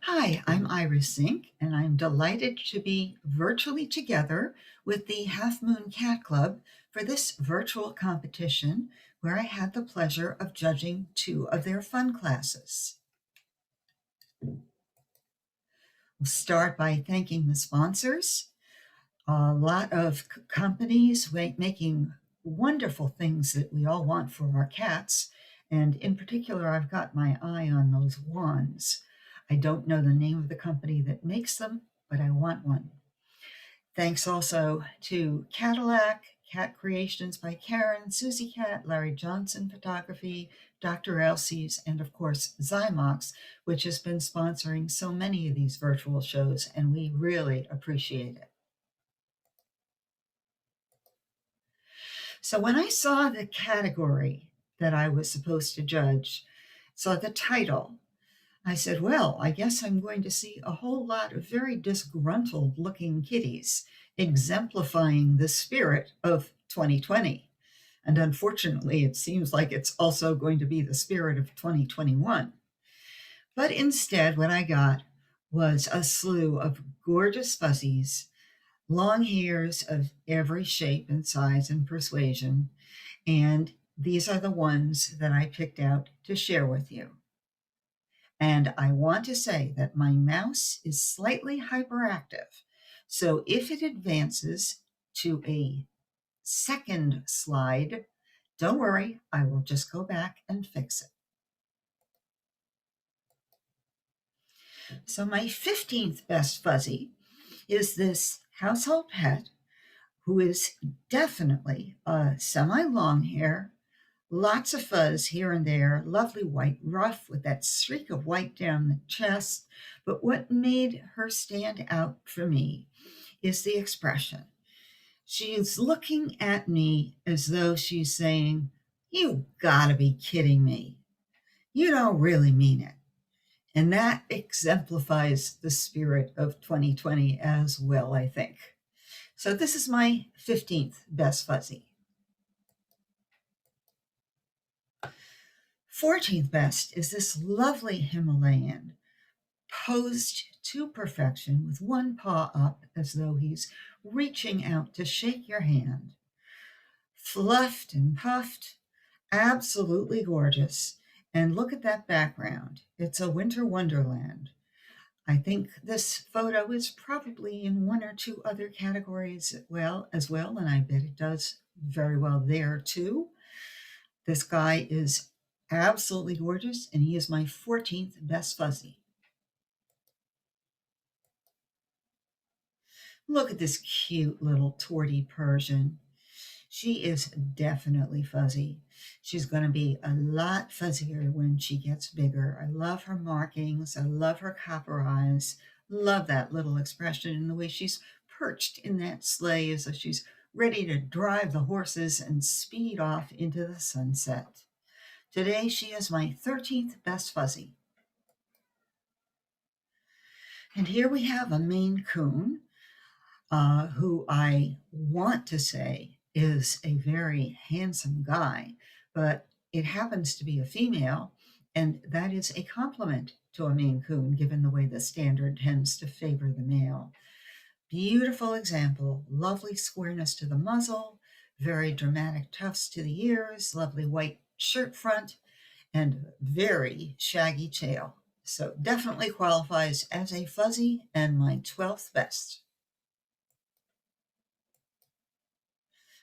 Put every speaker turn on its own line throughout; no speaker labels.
Hi, I'm Iris Zinck, and I'm delighted to be virtually together with the Half Moon Cat Club for this virtual competition where I had the pleasure of judging two of their fun classes. We'll start by thanking the sponsors. A lot of companies making wonderful things that we all want for our cats. And in particular, I've got my eye on those wands. I don't know the name of the company that makes them, but I want one. Thanks also to Cadillac, Cat Creations by Karen, Susie Cat, Larry Johnson Photography, Dr. Elsie's, and of course Zymox, which has been sponsoring so many of these virtual shows, and we really appreciate it. So when I saw the category that I was supposed to judge, saw the title, I said, well, I guess I'm going to see a whole lot of very disgruntled looking kitties, exemplifying the spirit of 2020. And unfortunately, it seems like it's also going to be the spirit of 2021. But instead, what I got was a slew of gorgeous fuzzies, long hairs of every shape and size and persuasion. And these are the ones that I picked out to share with you. And I want to say that my mouse is slightly hyperactive. So if it advances to a second slide, don't worry, I will just go back and fix it. So my 15th best fuzzy is this household pet who is definitely a semi-long hair, lots of fuzz here and there, lovely white ruff with that streak of white down the chest. But what made her stand out for me is the expression. She is looking at me as though she's saying, "You gotta be kidding me. You don't really mean it." And that exemplifies the spirit of 2020 as well, I think. So this is my 15th best fuzzy. 14th best is this lovely Himalayan, posed to perfection with one paw up as though he's reaching out to shake your hand. Fluffed and puffed, absolutely gorgeous. And look at that background. It's a winter wonderland. I think this photo is probably in one or two other categories as well, and I bet it does very well there too. This guy is absolutely gorgeous, and he is my 14th best fuzzy. Look at this cute little tortie Persian. She is definitely fuzzy. She's going to be a lot fuzzier when she gets bigger. I love her markings. I love her copper eyes. Love that little expression and the way she's perched in that sleigh as though she's ready to drive the horses and speed off into the sunset. Today, she is my 13th best fuzzy. And here we have a Maine Coon, who I want to say is a very handsome guy, but it happens to be a female, and that is a compliment to a Maine Coon, given the way the standard tends to favor the male. Beautiful example, lovely squareness to the muzzle, very dramatic tufts to the ears, lovely white shirt front, and very shaggy tail. So definitely qualifies as a fuzzy and my 12th best.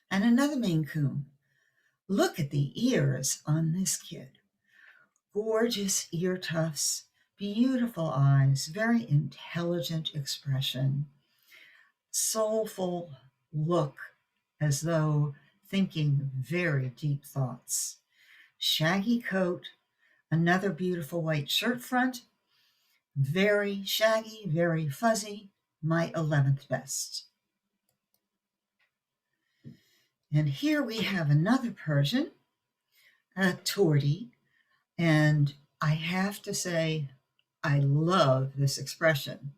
And another Maine Coon. Look at the ears on this kid. Gorgeous ear tufts, beautiful eyes, very intelligent expression, soulful look as though thinking very deep thoughts. Shaggy coat, another beautiful white shirt front, very shaggy, very fuzzy, my 11th best. And here we have another Persian, a tortie, and I have to say, I love this expression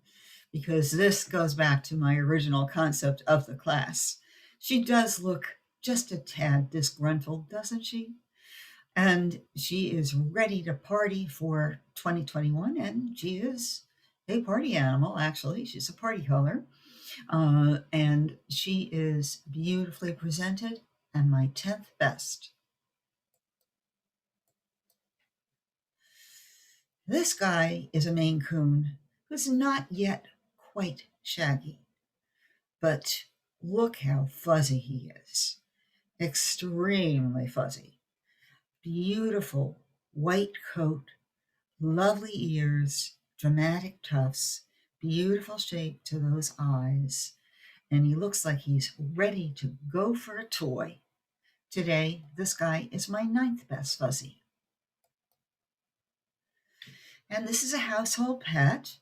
because this goes back to my original concept of the class. She does look just a tad disgruntled, doesn't she? And she is ready to party for 2021, and she is a party animal, actually. She's a party color. And she is beautifully presented and my 10th best. This guy is a Maine Coon who's not yet quite shaggy, but look how fuzzy he is. Extremely fuzzy. Beautiful white coat, lovely ears, dramatic tufts, beautiful shape to those eyes, and he looks like he's ready to go for a toy. Today, this guy is my 9th best fuzzy. And this is a household pet.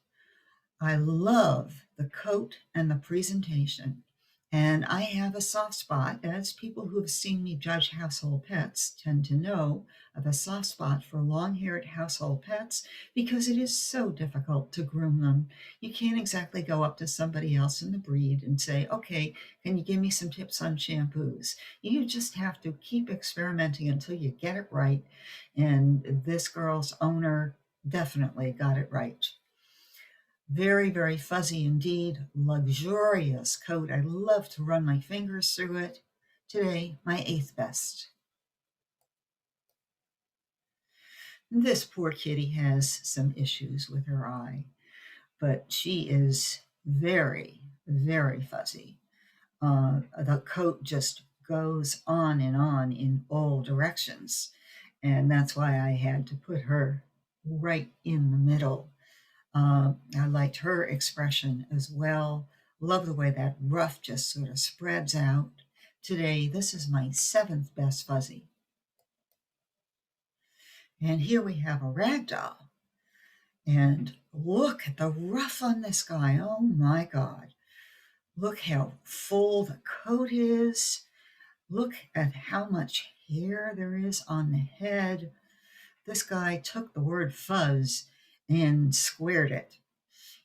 I love the coat and the presentation. And I have a soft spot, as people who have seen me judge household pets tend to know, of a soft spot for long haired household pets because it is so difficult to groom them. You can't exactly go up to somebody else in the breed and say, okay, can you give me some tips on shampoos? You just have to keep experimenting until you get it right. And this girl's owner definitely got it right. Very, very fuzzy indeed. Luxurious coat. I love to run my fingers through it. Today, my 8th best. This poor kitty has some issues with her eye, but she is very, very fuzzy. The coat just goes on in all directions. And that's why I had to put her right in the middle. I liked her expression as well. Love the way that ruff just sort of spreads out. Today, this is my 7th best fuzzy. And here we have a rag doll. And look at the ruff on this guy. Oh my God. Look how full the coat is. Look at how much hair there is on the head. This guy took the word fuzz and squared it.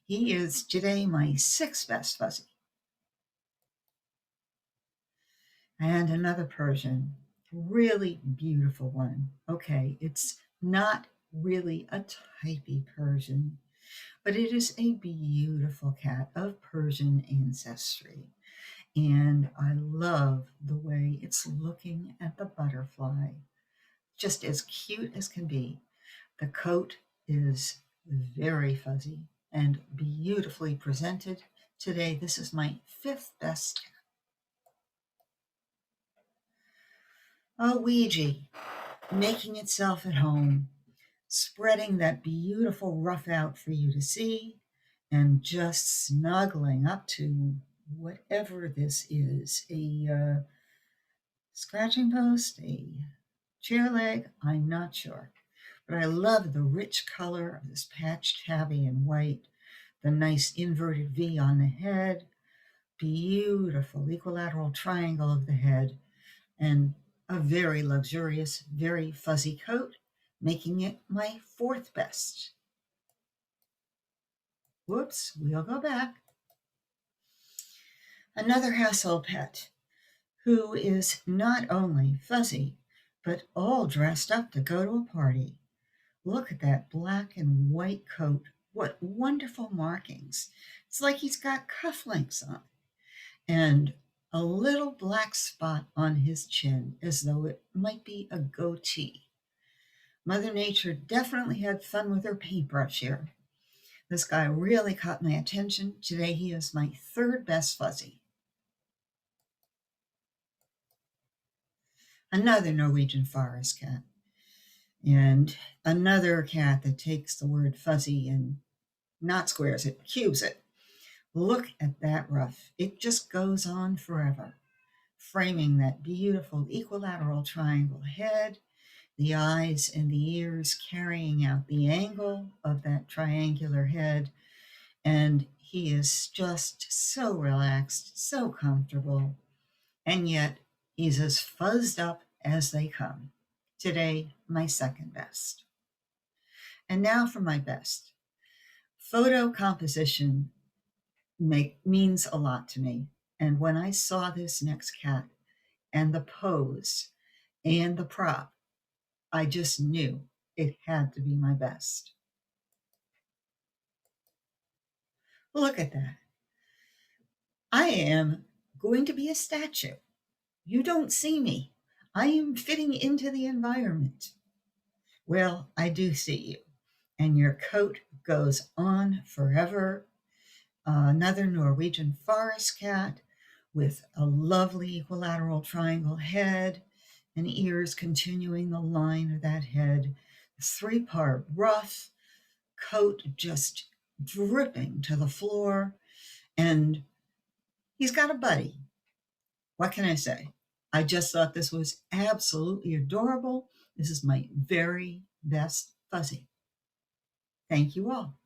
He is today my 6th best fuzzy. And another Persian, really beautiful one. Okay, it's not really a typey Persian, but it is a beautiful cat of Persian ancestry. And I love the way it's looking at the butterfly, just as cute as can be. The coat is very fuzzy and beautifully presented. Today, this is my 5th best. A Ouija, making itself at home, spreading that beautiful ruff out for you to see, and just snuggling up to whatever this is, a scratching post, a chair leg, I'm not sure. But I love the rich color of this patched tabby in white, the nice inverted V on the head, beautiful equilateral triangle of the head, and a very luxurious, very fuzzy coat, making it my 4th best. Whoops, we'll go back. Another household pet who is not only fuzzy, but all dressed up to go to a party. Look at that black and white coat. What wonderful markings. It's like he's got cufflinks on and a little black spot on his chin as though it might be a goatee. Mother Nature definitely had fun with her paintbrush here. This guy really caught my attention. Today he is my 3rd best fuzzy. Another Norwegian forest cat. And another cat that takes the word fuzzy and not squares it, cubes it. Look at that ruff. It just goes on forever, framing that beautiful equilateral triangle head, the eyes and the ears carrying out the angle of that triangular head. And he is just so relaxed, so comfortable. And yet he's as fuzzed up as they come. Today, my 2nd best. And now for my best. Photo composition means a lot to me. And when I saw this next cat and the pose and the prop, I just knew it had to be my best. Look at that. I am going to be a statue. You don't see me. I am fitting into the environment. Well, I do see you. And your coat goes on forever. Another Norwegian forest cat with a lovely equilateral triangle head and ears continuing the line of that head. 3-part ruff, coat just dripping to the floor. And he's got a buddy. What can I say? I just thought this was absolutely adorable. This is my very best Fuzzy. Thank you all.